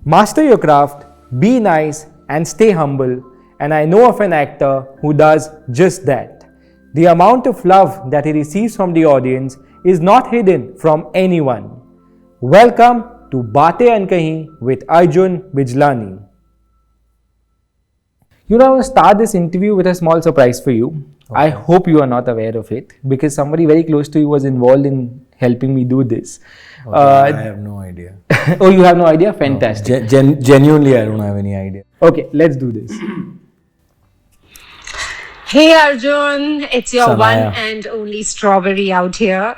Master your craft, be nice, and stay humble. And I know of an actor who does just that. The amount of love that he receives from the audience is not hidden from anyone. Welcome to Baatein Ankahi with Arjun Bijlani. I want to start this interview with a small surprise for you. Okay. I hope you are not aware of it because somebody very close to you was involved in helping me do this. Okay, I have no idea. Oh, you have no idea? Fantastic. No, genuinely, I don't have any idea. Okay, let's do this. Hey Arjun, it's your Sanaya. one and only strawberry out here.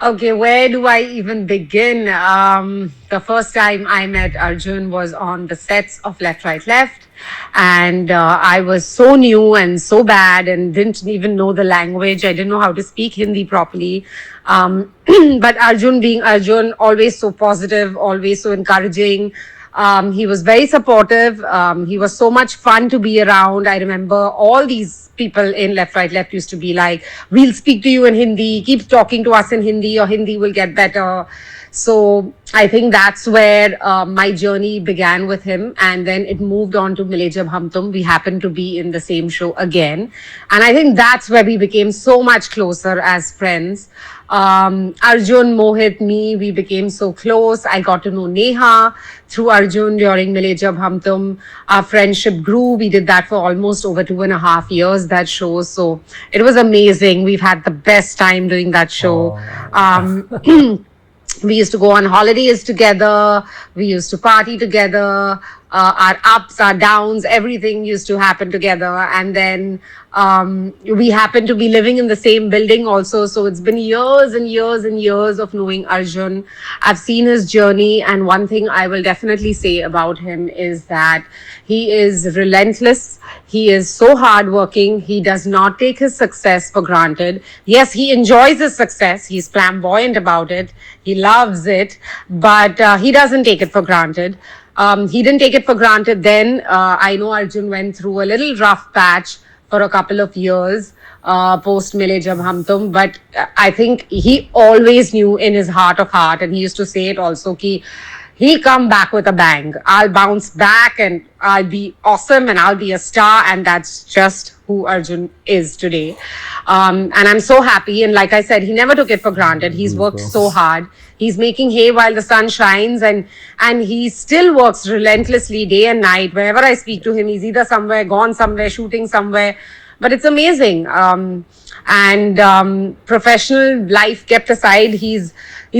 Okay, where do I even begin? The first time I met Arjun was on the sets of Left, Right, Left. And I was so new and so bad and didn't even know the language. I didn't know how to speak Hindi properly. But Arjun being Arjun, always so positive, always so encouraging. He was very supportive. He was so much fun to be around. I remember all these people in Left, Right, Left used to be like, we'll speak to you in Hindi, keep talking to us in Hindi, your Hindi will get better. So I think that's where my journey began with him. And then it moved on to Mile Jab Hum Tum. We happened to be in the same show again. And I think that's where we became so much closer as friends. Arjun, Mohit, me, we became so close. I got to know Neha through Arjun during Mile Jab Hum Tum. Our friendship grew. We did that for almost over 2.5 years, that show. So it was amazing. We've had the best time doing that show. We used to go on holidays together. We used to party together. Our ups, our downs, everything used to happen together. And then we happened to be living in the same building also. So it's been years and years and years of knowing Arjun. I've seen his journey. And one thing I will definitely say about him is that he is relentless. He is so hardworking. He does not take his success for granted. Yes, he enjoys his success. He's flamboyant about it. He loves it, but he doesn't take it for granted. He didn't take it for granted then. I know Arjun went through a little rough patch for a couple of years post Mile Jab Hum Tum, but I think he always knew in his heart of heart, and he used to say it also, ki he'll come back with a bang. I'll bounce back and I'll be awesome and I'll be a star. And that's just who Arjun is today. And I'm so happy. And like I said, he never took it for granted. He's worked so hard. He's making hay while the sun shines, and he still works relentlessly day and night. Wherever I speak to him, he's either somewhere, gone somewhere, shooting somewhere. But it's amazing. Professional life kept aside, he's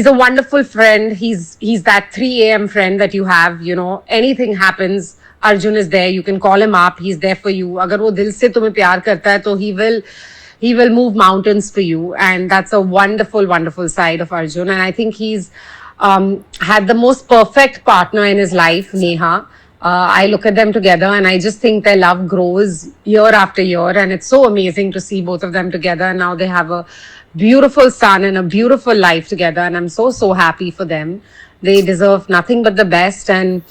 a wonderful friend. He's that 3 a.m. friend that you have, you know, anything happens, Arjun is there. You can call him up. He's there for you. Agar wo dil se tumhe pyar karta hai, to he will move mountains for you. And that's a wonderful, wonderful side of Arjun. And I think he's had the most perfect partner in his life, Neha. I look at them together and I just think their love grows year after year. And it's so amazing to see both of them together. And now they have a beautiful son and a beautiful life together. And I'm so, so happy for them. They deserve nothing but the best. And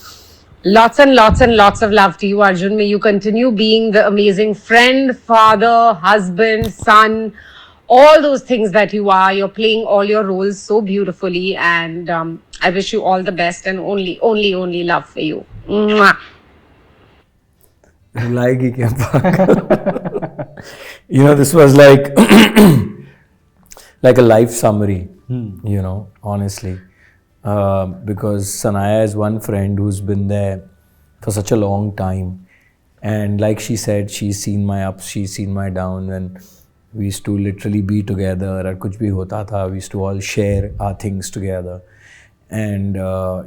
lots and lots and lots of love to you, Arjun. May you continue being the amazing friend, father, husband, son, all those things that you are. You're playing all your roles so beautifully. And I wish you all the best and only love for you. Mwah. Like, you know, this was like like a life summary, you know, honestly. Because Sanaya is one friend who's been there for such a long time. And like she said, she's seen my ups, she's seen my downs, and we used to literally be together. Aur kuch bhi hota tha, we used to all share our things together. And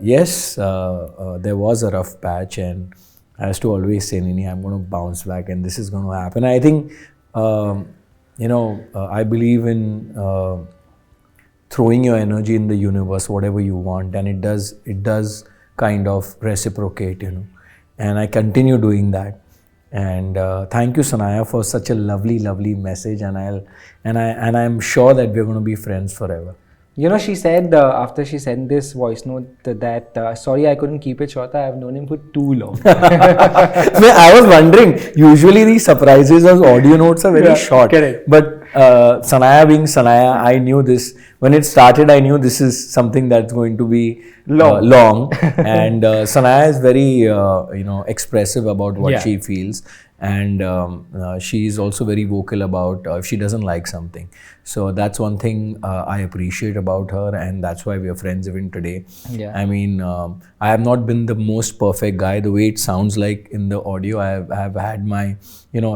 yes, there was a rough patch, and I used to always say, Nini, I'm going to bounce back and this is going to happen. I think, you know, I believe in throwing your energy in the universe, whatever you want, and it does kind of reciprocate, you know. And I continue doing that. And thank you, Sanaya, for such a lovely, lovely message. And I'm sure that we're going to be friends forever. You know, she said after she sent this voice note that sorry I couldn't keep it short. I have known him for too long. I was wondering, usually these surprises of audio notes are very short. Correct. But Sanaya being Sanaya, I knew this. When it started, I knew this is something that's going to be long. And Sanaya is very, expressive about what she feels. And she is also very vocal about if she doesn't like something. So that's one thing I appreciate about her, and that's why we are friends even today. Yeah. I mean, I have not been the most perfect guy. The way it sounds like in the audio, I have had my,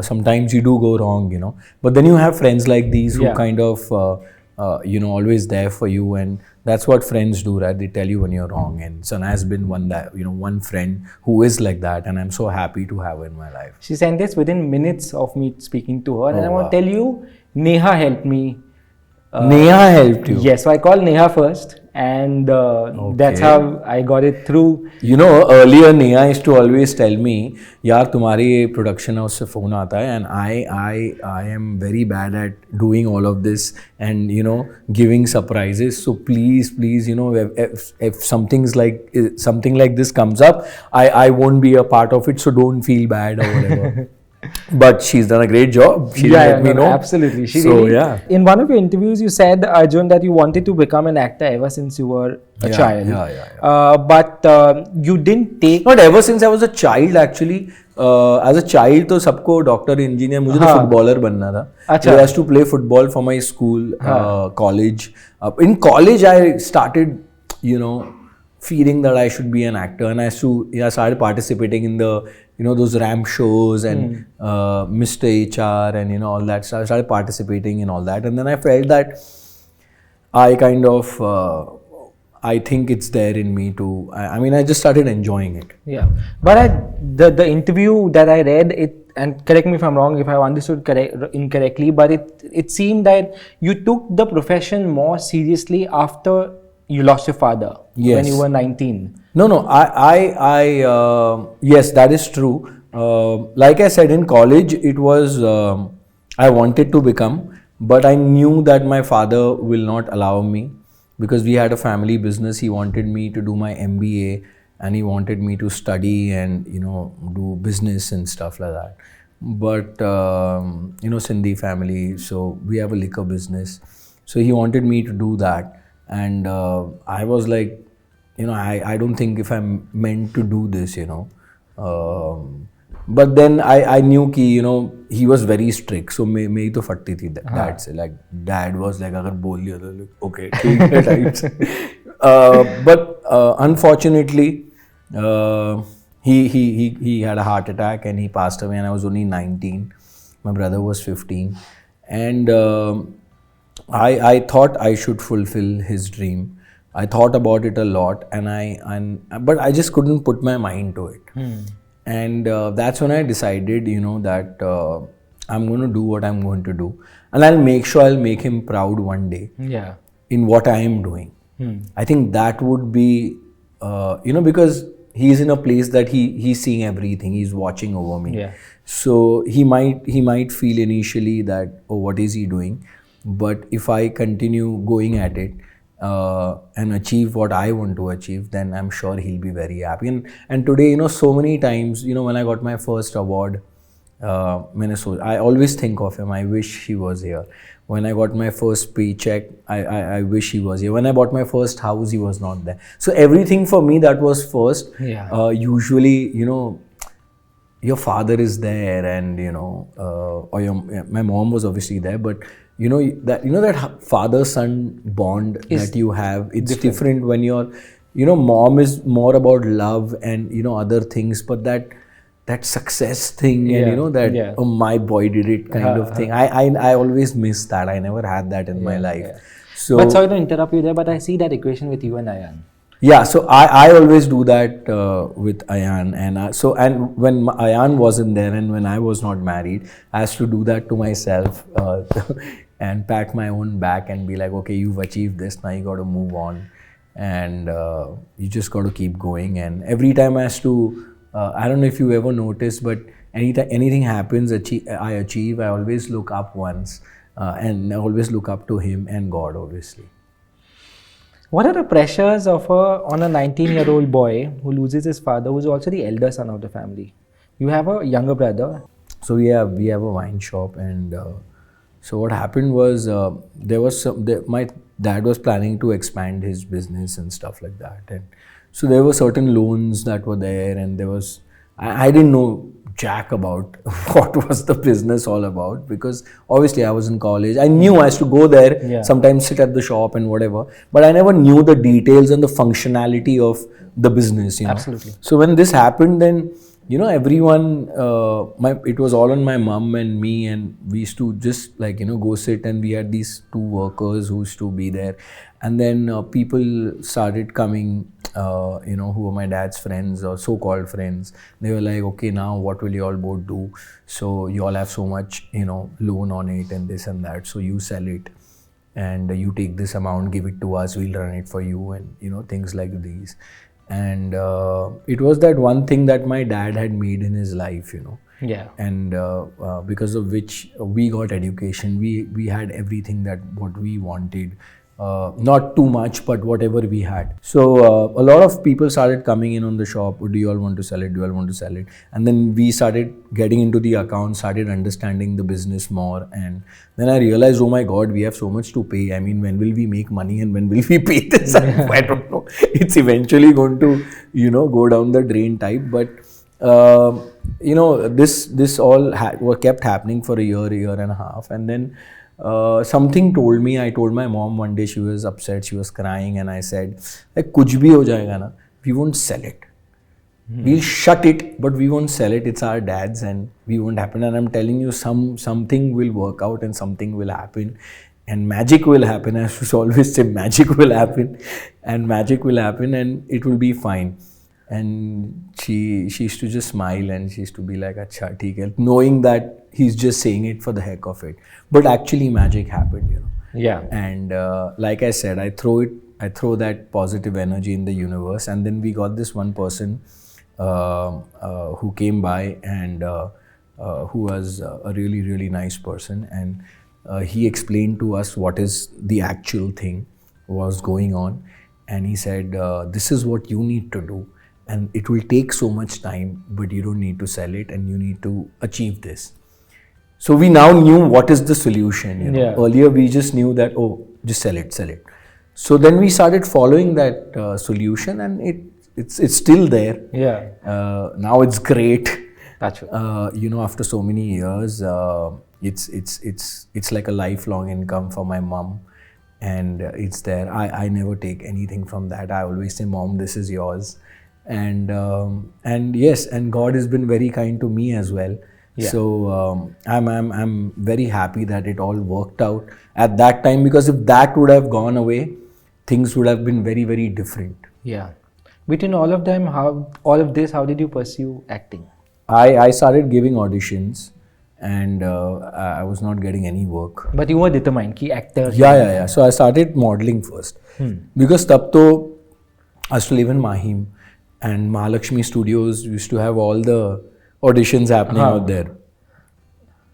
sometimes you do go wrong, but then you have friends like these who kind of, always there for you, and that's what friends do, right? They tell you when you're wrong, and Sana has been one friend who is like that, and I'm so happy to have her in my life. She sent this within minutes of me speaking to her, and I want to tell you, Neha helped me. Neha helped you? Yes, so I called Neha first, and that's how I got it through. Earlier Neha used to always tell me, यार तुम्हारी production house से phone आता है, and I am very bad at doing all of this and giving surprises. So please, if something like this comes up, I won't be a part of it. So don't feel bad or whatever. But she's done a great job. She let me know. Absolutely. So in one of your interviews, you said, Arjun, that you wanted to become an actor ever since you were a child. But you didn't take. Not ever since I was a child, actually. As a child, तो सबको doctor, engineer, मुझे तो footballer बनना था. अच्छा. I used to play football for my school, college. In college, I started, feeling that I should be an actor, and I started participating in the those ramp shows and Mr. HR and all that. So I started participating in all that, and then I felt that I kind of I think it's there in me to. I just started enjoying it. Yeah, but the interview that I read, and correct me if I'm wrong, if I understood incorrectly, but it seemed that you took the profession more seriously after you lost your father when you were 19. No, I yes, that is true. Like I said, in college, it was, I wanted to become, but I knew that my father will not allow me because we had a family business. He wanted me to do my MBA and he wanted me to study and, do business and stuff like that. But, Sindhi family, so we have a liquor business. So he wanted me to do that. And I was like, I don't think if I'm meant to do this, but then I knew ki, he was very strict. So मेरी तो फटती थी dad से. Like dad was like, अगर बोल लिया तो okay, ठीक है types. But unfortunately, he had a heart attack and he passed away, and I was only 19. My brother was 15, and I thought I should fulfill his dream. I thought about it a lot, but I just couldn't put my mind to it. And that's when I decided, that I'm going to do what I'm going to do, and I'll make sure I'll make him proud one day. Yeah. In what I am doing. I think that would be, because he's in a place that he's seeing everything. He's watching over me. Yeah. So he might feel initially that, oh, what is he doing? But if I continue going at it and achieve what I want to achieve, then I'm sure he'll be very happy. And today, so many times, when I got my first award, I always think of him. I wish he was here. When I got my first paycheck, I wish he was here. When I bought my first house, he was not there. So everything for me that was first, usually, your father is there, and my mom was obviously there, but that father-son bond that you have, it's different when your mom is more about love and other things, but that success thing and oh, my boy did it kind of thing. I always miss that. I never had that in my life. So, but sorry to interrupt you there, but I see that equation with you and Ayan. Yeah, so I always do that with Ayan, and when Ayan wasn't there and when I was not married, I used to do that to myself and pat my own back and be like, okay, you've achieved this, now you got to move on, and you just got to keep going. And every time I used to, I don't know if you ever noticed, but anything happens, I achieve, I always look up once, and I always look up to him and God, obviously. What are the pressures of on a 19-year-old boy who loses his father, who's also the elder son of the family? You have a younger brother. So we have a wine shop, and so what happened was my dad was planning to expand his business and stuff like that, and so there were certain loans that were there, and there was I didn't know jack about what was the business all about, because obviously I was in college. I knew I used to go there, sometimes sit at the shop and whatever, but I never knew the details and the functionality of the business, you know. Absolutely. So when this happened, then everyone, it was all on my mom and me, and we used to just go sit, and we had these two workers who used to be there, and then people started coming, who were my dad's friends or so-called friends. They were like, okay, now what will you all both do? So you all have so much, loan on it and this and that. So you sell it, and you take this amount, give it to us, we'll run it for you, and things like these. And it was that one thing that my dad had made in his life, and because of which we got education. We had everything that what we wanted. Not too much, but whatever we had. So a lot of people started coming in on the shop. Do you all want to sell it? Do you all want to sell it? And then we started getting into the account, started understanding the business more. And then I realized, oh my God, we have so much to pay. I mean, when will we make money and when will we pay this? I don't know. It's eventually going to, go down the drain type. But, this all kept happening for a year and a half. And then something told me, I told my mom one day, she was upset, she was crying, and I said, kuch bhi ho jayega na, we won't sell it. We'll shut it, but we won't sell it. It's our dad's, and we won't happen. And I'm telling you, something will work out and something will happen, and magic will happen. I used to always say magic will happen, and it will be fine. And she used to just smile, and she used to be like, "Acha, theek hai," knowing that he's just saying it for the heck of it. But actually, magic happened, Yeah. And like I said, I throw that positive energy in the universe, and then we got this one person who came by, and who was a really, really nice person, and he explained to us what is the actual thing was going on, and he said, this is what you need to do, and it will take so much time, but you don't need to sell it, and you need to achieve this. So we now knew what is the solution. Yeah. Earlier we just knew that, just sell it. So then we started following that solution, and it's still there. Yeah. Now it's great. That's right. After so many years, it's like a lifelong income for my mom, and it's there. I never take anything from that. I always say, Mom, this is yours, and yes, and God has been very kind to me as well. Yeah. So I'm very happy that it all worked out at that time, because if that would have gone away, things would have been very, very different. Yeah. Between all of them, how did you pursue acting? I started giving auditions, and I was not getting any work. But you were determined, ki actor. Yeah. So I started modeling first, because tab to I used to live in Mahim, and Mahalakshmi Studios used to have all the auditions happening out there.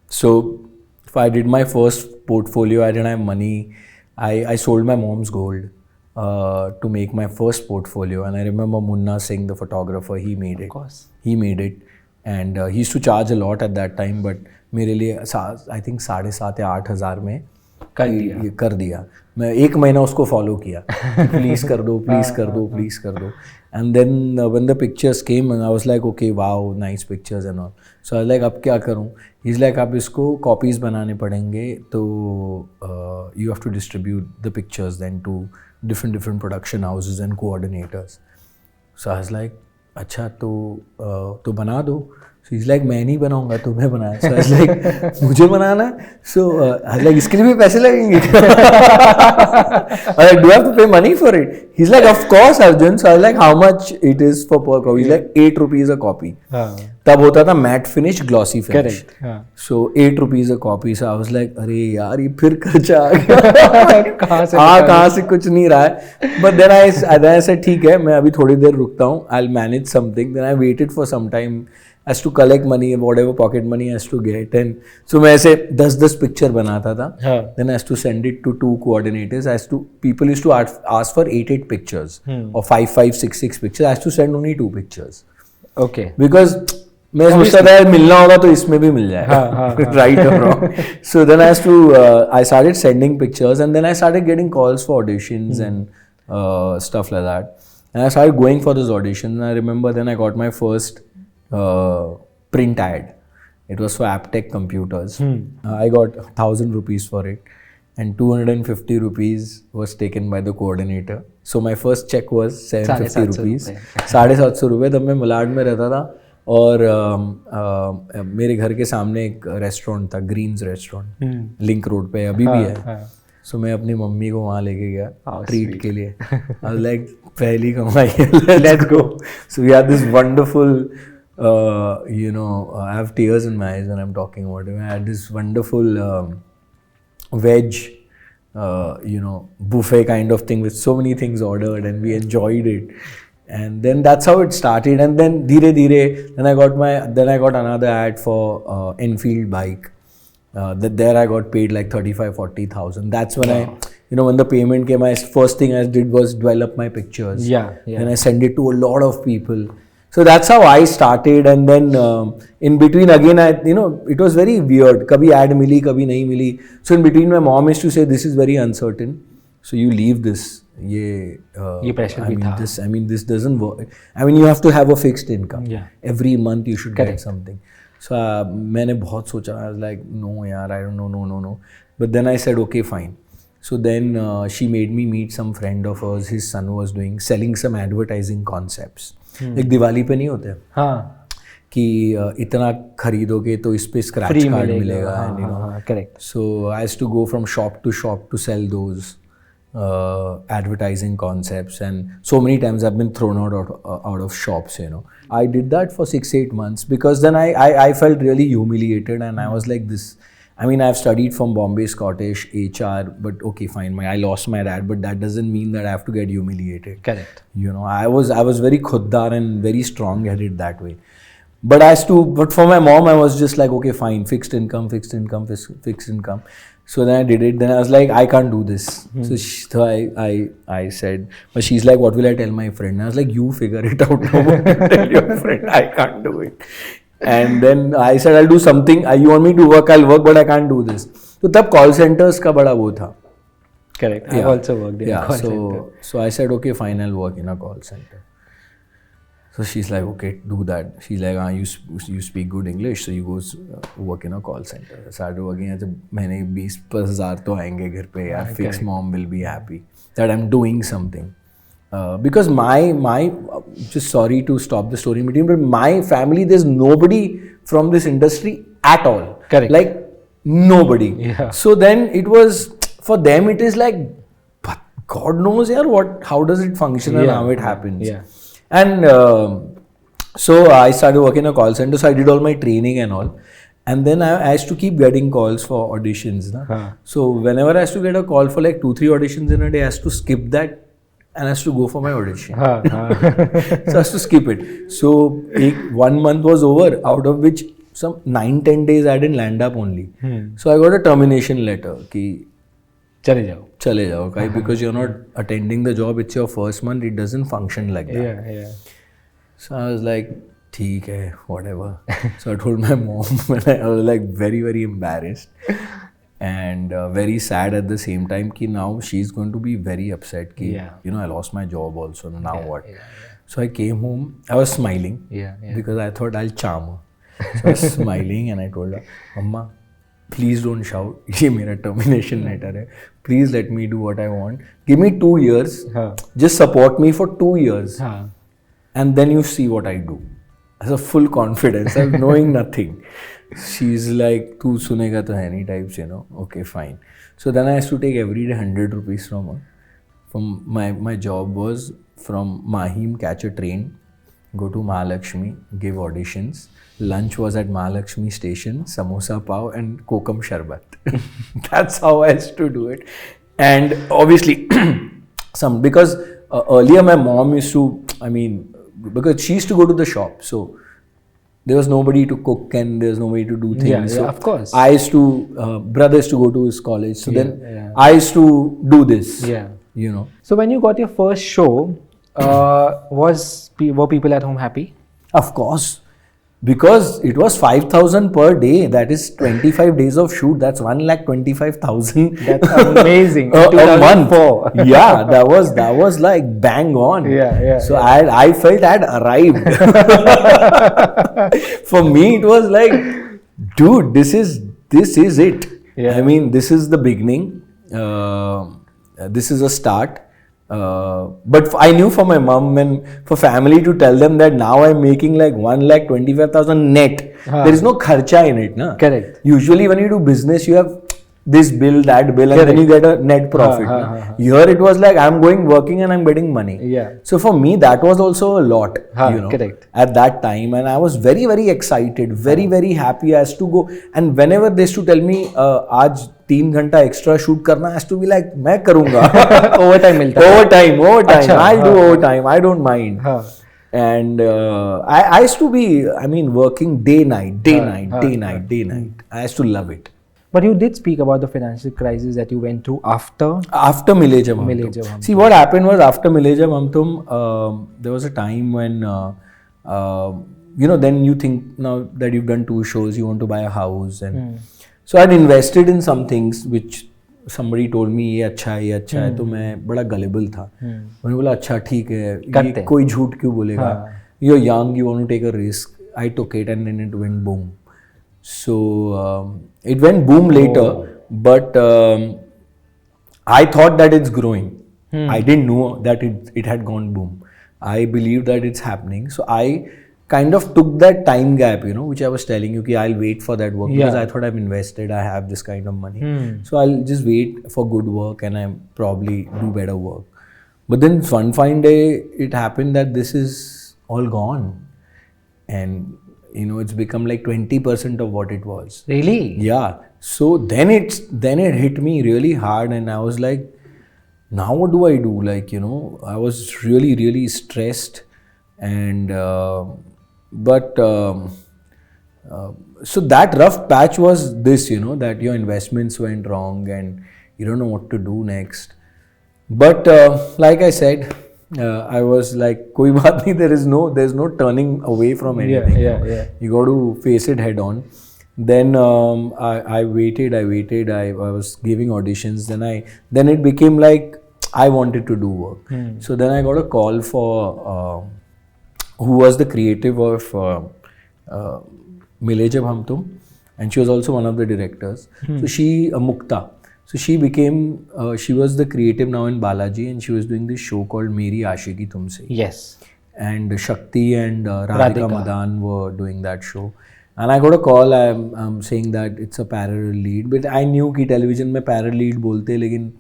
So if I did my first portfolio, I didn't have money. I sold my mom's gold to make my first portfolio. And I remember Munna Singh, the photographer, he made it. Of course. He made it. And he used to charge a lot at that time, but मेरे लिए I think 7,500 या 8,000 में कर दिया. मैं एक महीना उसको फॉलो किया, प्लीज कर दो. And then when the pictures came, and I was like, okay, wow, nice pictures and all. So I was like, अब क्या करूँ? He's like, आप इसको copies बनाने पड़ेंगे, तो you have to distribute the pictures then to different production houses and coordinators. So I was like, अच्छा तो बना दो. So he's like, मैं नहीं बनाऊंगा, तुम्हें बनाया. So I was like, मुझे बनाना. So I was like, इसके लिए भी पैसे लगेंगे. I was like, do I have to pay money for it? He's like, of course, Arjun. So I was like, how much it is for per copy? He's like, 8 rupees a copy. तब होता था matte finish, glossy finish. Correct. So 8 rupees a copy. So I was like, अरे यार ये फिर खर्चा आ गया. कहाँ से कुछ नहीं रहा है. But then I said, ठीक है, मैं अभी थोड़ी देर रुकता हूँ. I'll manage something. Then I waited for some time. has to collect money, whatever pocket money has to get. And so मैं ऐसे 10 picture बनाता था. Then I has to send it to 2 coordinators. People used to ask for 8 pictures or 5, 6 pictures. I has to send only 2 pictures. Okay. Because मैं सोचता था मिलना होगा तो इसमें भी मिल जाएगा. Right or wrong. So then I started sending pictures, and then I started getting calls for auditions and stuff like that. And I started going for those auditions. And I remember then I got my first print ad. It was for Aptech Computers. I got 1,000 rupees for it, and 250 rupees was taken by the coordinator. So my first check was 750 rupees. 750 रुपये. तब मैं मलाड में रहता था, और मेरे घर के सामने एक रेस्टोरेंट था, ग्रीन्स रेस्टोरेंट, लिंक रोड पे अभी भी है. सो मैं अपनी मम्मी को वहाँ लेके गया ट्रीट के लिए. आई वाज लाइक पहली कमाई है, let's go. So we had this wonderful I have tears in my eyes when I'm talking about it. I had this wonderful veg buffet kind of thing with so many things ordered, and we enjoyed it. And then that's how it started. And then dheere then I got another ad for Enfield bike. There I got paid like 35,000-40,000. That's when when the payment came, first thing I did was develop my pictures. And I sent it to a lot of people. So that's how I started. And then in between again, it was very weird. Kabhi ad mili, kabhi nahi mili. So in between, my mom used to say, this is very uncertain, so you leave this. This doesn't work. You have to have a fixed income. Every month you should get something. So मैंने बहुत सोचा. I was like, no yaar, I don't know, no. But then I said, okay, fine. So then she made me meet some friend of hers. His son was selling some advertising concepts. एक दिवाली पे नहीं होते कि इतना खरीदोगे तो इस पे स्क्रैच कार्ड मिलेगा. Correct. So I used to go from shop to shop to sell those advertising concepts, and so many times I've been thrown out of shops. I did that for 6-8 months, because then I felt really humiliated, and I was like this. I've studied from Bombay Scottish HR, but okay, fine. I lost my dad, but that doesn't mean that I have to get humiliated. Correct. I was very khuddar and very strong-headed that way. But for my mom, I was just like, okay, fine, fixed income. So then I did it. Then I was like, I can't do this. So I said, but she's like, what will I tell my friend? And I was like, you figure it out. No, tell your friend, I can't do it. And then I said, I'll do something. You want me to work, I'll work, but I can't do this. So तब call centers का बड़ा वो था. Correct. I've also worked in a call center. So I said, okay, fine, I'll work in a call center. So she's like, okay, do that. She's like, you speak good English, so you go work in a call center. I started working as मैंने 20,000 तो आएंगे घर पे यार. Fixed mom will be happy that I'm doing something. Because my just sorry to stop the story in between, but my family, there's nobody from this industry at all. Correct. Like nobody. Yeah. So then it was, for them it is like, but God knows how does it function and how it happens. Yeah. And so I started working in a call center, so I did all my training and all. And then I used to keep getting calls for auditions. So whenever I used to get a call for like 2-3 auditions in a day, I used to skip that and I used to go for my audition. So I used to skip it. So 1 month was over, out of which some 9-10 days I didn't land up only. So I got a termination letter कि चले जाओ, because you're not attending the job, it's your first month, it doesn't function like that. Yeah. So I was like, ठीक है, whatever. So I told my mom, and I was like very, very embarrassed and very sad at the same time कि now she's going to be very upset कि I lost my job also, now what? So I came home, I was smiling because I thought I'll charm her. So I was smiling and I told her, Mama, please don't shout. ये मेरा termination letter है. Please let me do what I want. Give me 2 years. Just support me for 2 years. And then you see what I do. As a full confidence, I'm knowing nothing. She's like, tu sunega to hai nahi types, Okay, fine. So then I used to take every day 100 rupees from her. From my job was from Mahim, catch a train, go to Mahalakshmi, give auditions. Lunch was at Mahalakshmi station, samosa pav and kokum sharbat. That's how I used to do it. And obviously, because earlier my mom used to, because she used to go to the shop. So there was nobody to cook and there was nobody to do things. Yeah, So of course. I used to, brothers to go to his college. So then yeah. I used to do this. Yeah. You know. So when you got your first show, were people at home happy? Of course. Because it was 5,000 per day. That is 25 days of shoot. That's 1,25,000. That's amazing. In A month. 2004. Yeah, that was like bang on. Yeah. So I felt I had arrived. For me, it was like, dude, this is it. Yeah. I mean, this is the beginning. This is a start. But I knew for my mom and for family to tell them that now I'm making like 1,25,000 net. There is no kharcha in it, na? Correct. Usually when you do business, you have this bill, that bill, and then you get a net profit. na? Here it was like I'm working and I'm getting money. Yeah. So for me, that was also a lot, correct. at that time. And I was very, very excited, very, very happy as to go. And whenever they used to tell me, आज 3 घंटा extra shoot करना, has to be like, मैं करूँगा. Overtime मिलता है. Overtime. अच्छा, I'll do overtime. I don't mind. हाँ. And I used to be, working day, night. I used to love it. But you did speak about the financial crisis that you went through after. After Mile Jab Hum Mile Tum. Jab Hum See, what happened was after Mile Jab Hum Tum, there was a time when, then you think now that you've done 2 shows, you want to buy a house. And so I'd invested in some things which somebody told me ये अच्छा है, तो मैं बड़ा gullible था. मैंने बोला अच्छा ठीक है, ये कोई झूठ क्यों बोलेगा? You're young, you want to take a risk. I took it and then it went boom. So it went boom later, but I thought that it's growing. I didn't know that it had gone boom. I believed that it's happening. So I kind of took that time gap, which I was telling you, कि I'll wait for that work because I thought I've invested, I have this kind of money. So I'll just wait for good work and I probably do better work. But then one fine day, it happened that this is all gone. And it's become like 20% of what it was. Really? Yeah. So then it hit me really hard and I was like, now what do I do? Like, I was really, really stressed and so that rough patch was this, that your investments went wrong and you don't know what to do next. But like I said, I was like, koi baat nahi, there's no turning away from anything. Yeah. You got to face it head on. Then I waited. I was giving auditions. Then it became like I wanted to do work. So then I got a call for who was the creative of Mile Jab Hum Tum, and she was also one of the directors. So she Mukta. So she was the creative now in Balaji, and she was doing this show called Meri Aashiki Tumse. Yes. And Shakti and Radhika Madan were doing that show. And I got a call saying that it's a parallel lead. But I knew कि television में parallel lead बोलते लेकिन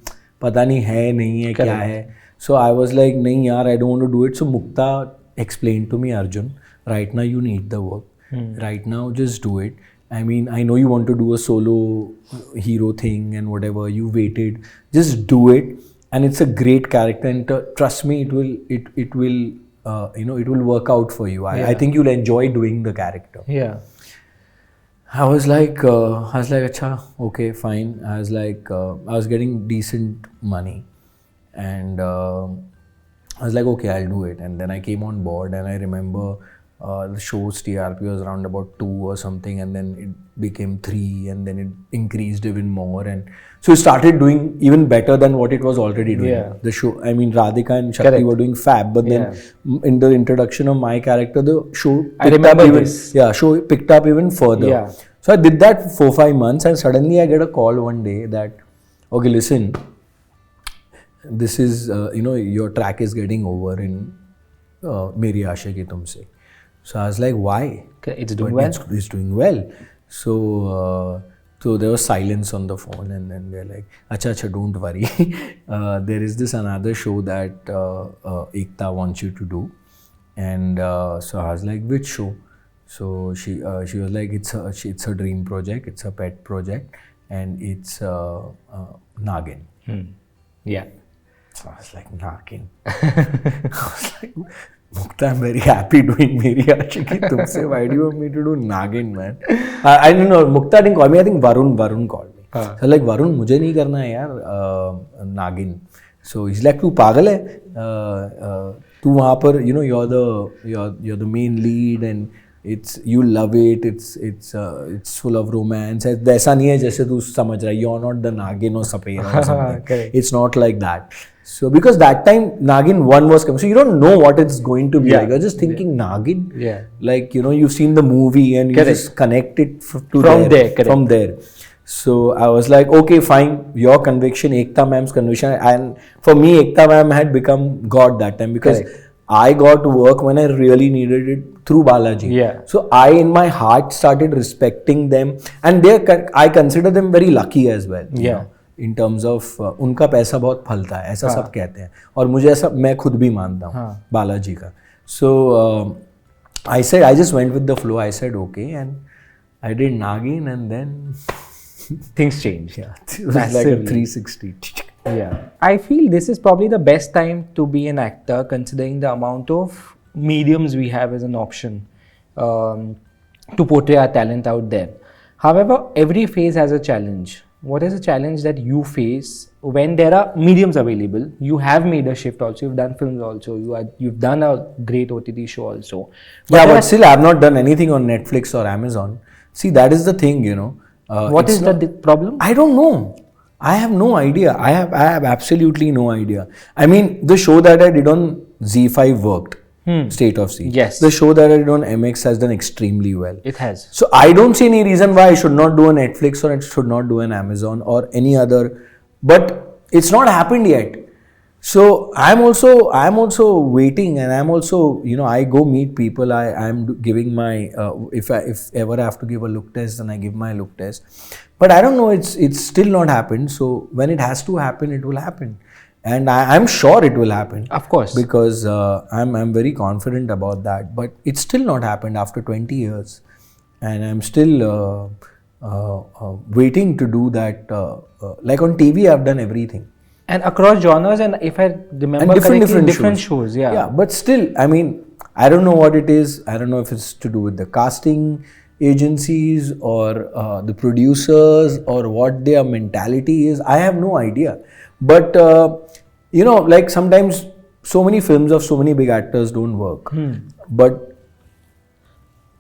पता नहीं है नहीं है क्या है. So I was like नहीं यार, I don't want to do it. So Mukta explained to me, Arjun, right now you need the work. Right now just do it. I mean, I know you want to do a solo hero thing and whatever, you waited, just do it. And it's a great character and trust me, it will work out for you. I think you'll enjoy doing the character. Yeah. I was like, acha, okay, fine. I was getting decent money and I was like, okay, I'll do it. And then I came on board and I remember the show's TRP was around about 2 or something, and then it became 3, and then it increased even more, and so it started doing even better than what it was already doing. Yeah. The show, I mean, Radhika and Shakti were doing fab, but then in the introduction of my character, the show picked up even further. Yeah. So I did that 4-5 months, and suddenly I get a call one day that, okay, listen, this is your track is getting over in Meri Aashiki Tumse. So I was like, why? It's doing well. It's doing well. So there was silence on the phone, and then they're like, acha, don't worry. There is this another show that Ekta wants you to do. And so I was like, which show? So she was like, it's a dream project, it's a pet project, and it's Nagin. Yeah. So I was like, Nagin. I was like, Mukta, I'm very happy doing Meri Aashiki Tumse. Why do you want me to do Nagin, man? I don't know. Mukta didn't call me. I think Varun called me. So like, Varun, मुझे नहीं करना है यार Nagin. So he's like, तू पागल है? तू वहाँ पर, you know, you're the main lead and you love it. It's full of romance. ऐसा नहीं है जैसे तू समझ रहा है. You're not the Nagin or Sapera or something. It's not like that. So because that time Nagin 1 was coming, so you don't know what it's going to be like. You're just thinking Nagin, like, you know, you've seen the movie and you just connect it from there. So I was like, okay, fine, your conviction, Ekta ma'am's conviction, and for me, Ekta ma'am had become God that time because I got to work when I really needed it through Balaji. So I, in my heart, started respecting them, and I consider them very lucky as well. You know? In terms of उनका पैसा बहुत फलता है, ऐसा सब कहते हैं, और मुझे ऐसा मैं खुद भी मानता हूँ बालाजी का. So I said, I just went with the flow. I said okay, and I did Nagin, and then things changed. It was like a 360. I feel this is probably the best time to be an actor, considering the amount of mediums we have as an option to portray our talent out there. However, every phase has a challenge. What is a challenge that you face when there are mediums available? You have made a shift also, you've done films also, you've done a great OTT show also. But still I have not done anything on Netflix or Amazon. See, that is the thing, you know. What is the problem? I don't know. I have no idea. I have absolutely no idea. I mean, the show that I did on ZEE5 worked. State of Sea. Yes. The show that I did on MX has done extremely well. It has. So I don't see any reason why I should not do a Netflix or I should not do an Amazon or any other. But it's not happened yet. So I'm also waiting, and I'm also, you know, I go meet people. I'm giving my if ever I have to give a look test, then I give my look test. But I don't know. It's still not happened. So when it has to happen, it will happen. And I'm sure it will happen. Of course. Because I'm very confident about that. But it's still not happened after 20 years. And I'm still waiting to do that. Like on TV, I've done everything. And across genres, and if I remember correctly, different shows. Yeah, but still, I mean, I don't know what it is. I don't know if it's to do with the casting agencies or the producers or what their mentality is. I have no idea. But, you know, like sometimes so many films of so many big actors don't work. But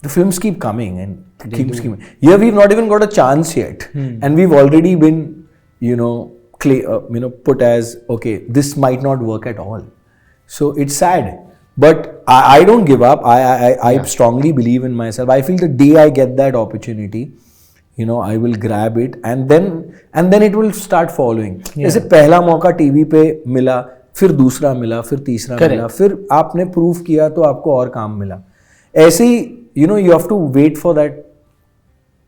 the films keep coming and keeps coming. Here we've not even got a chance yet. And we've already been, you know, put as, okay, this might not work at all. So it's sad. But I don't give up. I strongly believe in myself. I feel the day I get that opportunity, you know, I will grab it and then it will start following. जैसे पहला मौका TV पे मिला, फिर दूसरा मिला, फिर तीसरा मिला, फिर आपने प्रूव किया तो आपको और काम मिला. ऐसे ही, you know, you have to wait for that,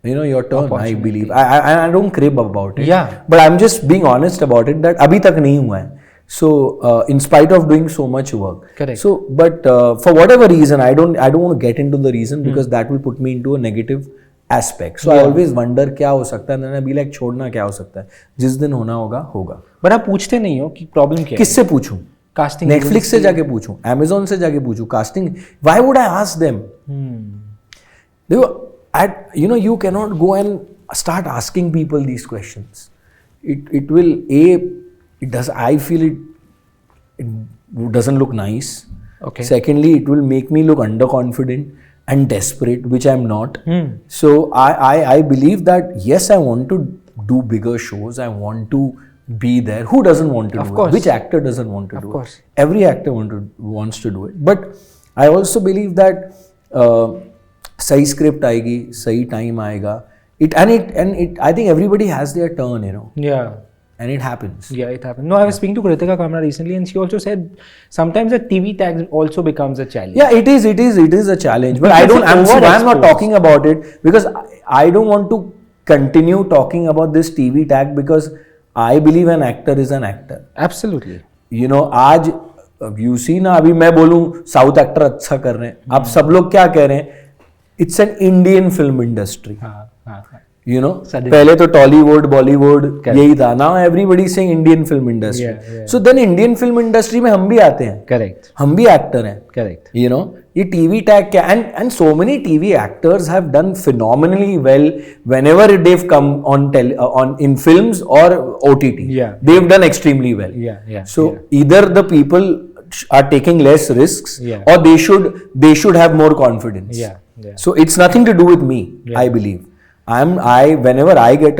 you know, your turn. I believe. I don't crib about it. Yeah. But I'm just being honest about it that अभी तक नहीं हुआ है. So in spite of doing so much work. Correct. So but for whatever reason, I don't want to get into the reason because that will put me into a negative aspect. So I always wonder क्या हो सकता है. Then I be like छोड़ना क्या हो सकता है. जिस दिन होना होगा होगा. But आप पूछते नहीं हो कि प्रॉब्लम क्या है. किससे पूछूं? कास्टिंग. नेटफ्लिक्स से जाके पूछूं, Amazon से जाके पूछूं, casting. Why would I ask them? देखो, you know, you cannot go and start asking people these questions. It will I feel it doesn't look nice. Okay. Secondly, it will make me look underconfident and desperate, which I'm not. So I believe that yes, I want to do bigger shows. I want to be there. Who doesn't want to do it? Which actor doesn't want to do it? Every actor wants to do it. But I also believe that सही script आएगी, सही time आएगा. I think everybody has their turn, you know. Yeah. And it happens. Yeah, it happens. No, I was speaking to Kritika Kamra recently, and she also said sometimes the TV tag also becomes a challenge. Yeah, it is a challenge. But I'm not talking about it because I don't want to continue talking about this TV tag because I believe an actor is an actor. Absolutely. You know, आज you see ना, अभी मैं बोलूँ south actor अच्छा कर रहे हैं, आप सब लोग क्या कह रहे हैं? It's an Indian film industry. You know, Suddenly. पहले तो Tollywood, Bollywood Correct. यही था. Now everybody is saying Indian film industry. Yeah. So then Indian film industry में हम भी आते हैं. Correct. हम भी actor हैं. Correct. You know, ये TV tag क्या and so many TV actors have done phenomenally well whenever they've come on in films or OTT. Yeah. They've done extremely well. Yeah. So either the people are taking less risks Yeah. or they should have more confidence. Yeah. So it's nothing to do with me. Yeah. I believe. whenever I get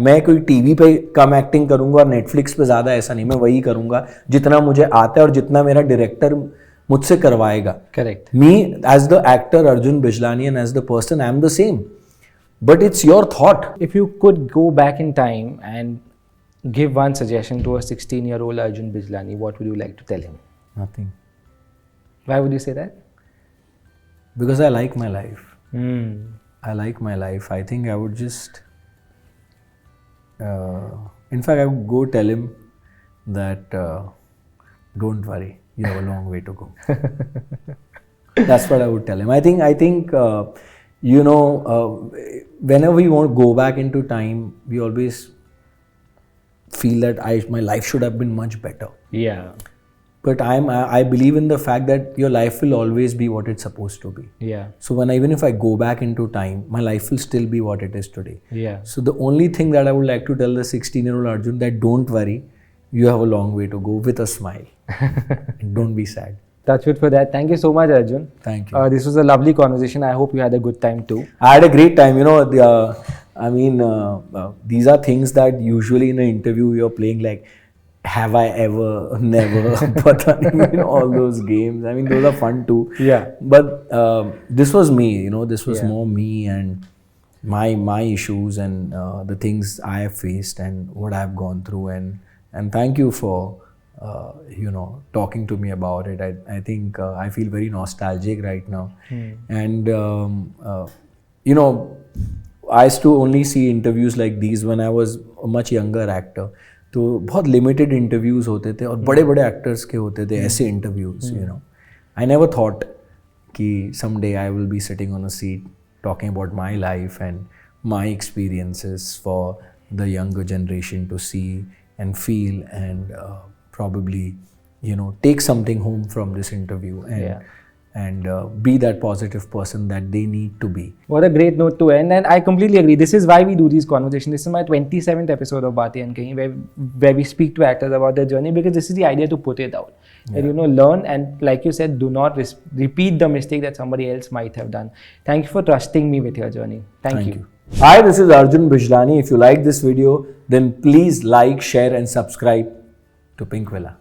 मैं कोई TV पे कम acting करूंगा और Netflix पे ज्यादा ऐसा नहीं, मैं वही करूंगा जितना मुझे आता है और जितना मेरा डायरेक्टर मुझसे करवाएगा. Correct. Me as the actor Arjun Bijlani and as the person I am the same, but it's your thought. If you could go back in time and give one suggestion to a 16-year-old Arjun Bijlani, what would you like to tell him? Nothing, Why would you say that? because I like my life. Hmm. I like my life. I think I would just, in fact, I would go tell him that don't worry, you have a long way to go. That's what I would tell him. I think you know, whenever we want to go back into time, we always feel that my life should have been much better. Yeah. But I believe in the fact that your life will always be what it's supposed to be. Yeah. So even if I go back into time, my life will still be what it is today. Yeah. So the only thing that I would like to tell the 16-year-old Arjun that don't worry, you have a long way to go with a smile. Don't be sad. Touch wood for that. Thank you so much, Arjun. Thank you. This was a lovely conversation. I hope you had a good time too. I had a great time. You know, these are things that usually in an interview you're playing like, have I ever, never, pata nahi, you know, all those games. I mean, those are fun too. Yeah. But this was me, you know, this was Yeah. more me and my issues and the things I have faced and what I have gone through. And thank you for, you know, talking to me about it. I think I feel very nostalgic right now. And, you know, I used to only see interviews like these when I was a much younger actor. तो बहुत limited interviews होते थे और बड़े बड़े actors के होते थे ऐसे interviews. You know, I never thought कि some day I will be sitting on a seat talking about my life and my experiences for the younger generation to see and feel and probably, you know, take something home from this interview and be that positive person that they need to be. What a great note to end, and I completely agree. This is why we do these conversations. This is my 27th episode of Baatein and Kahin, where we speak to actors about their journey, because this is the idea to put it out. And, you know, learn, and like you said, do not repeat the mistake that somebody else might have done. Thank you for trusting me with your journey. Thank you. Hi, this is Arjun Bijlani. If you like this video, then please like, share and subscribe to Pink Villa.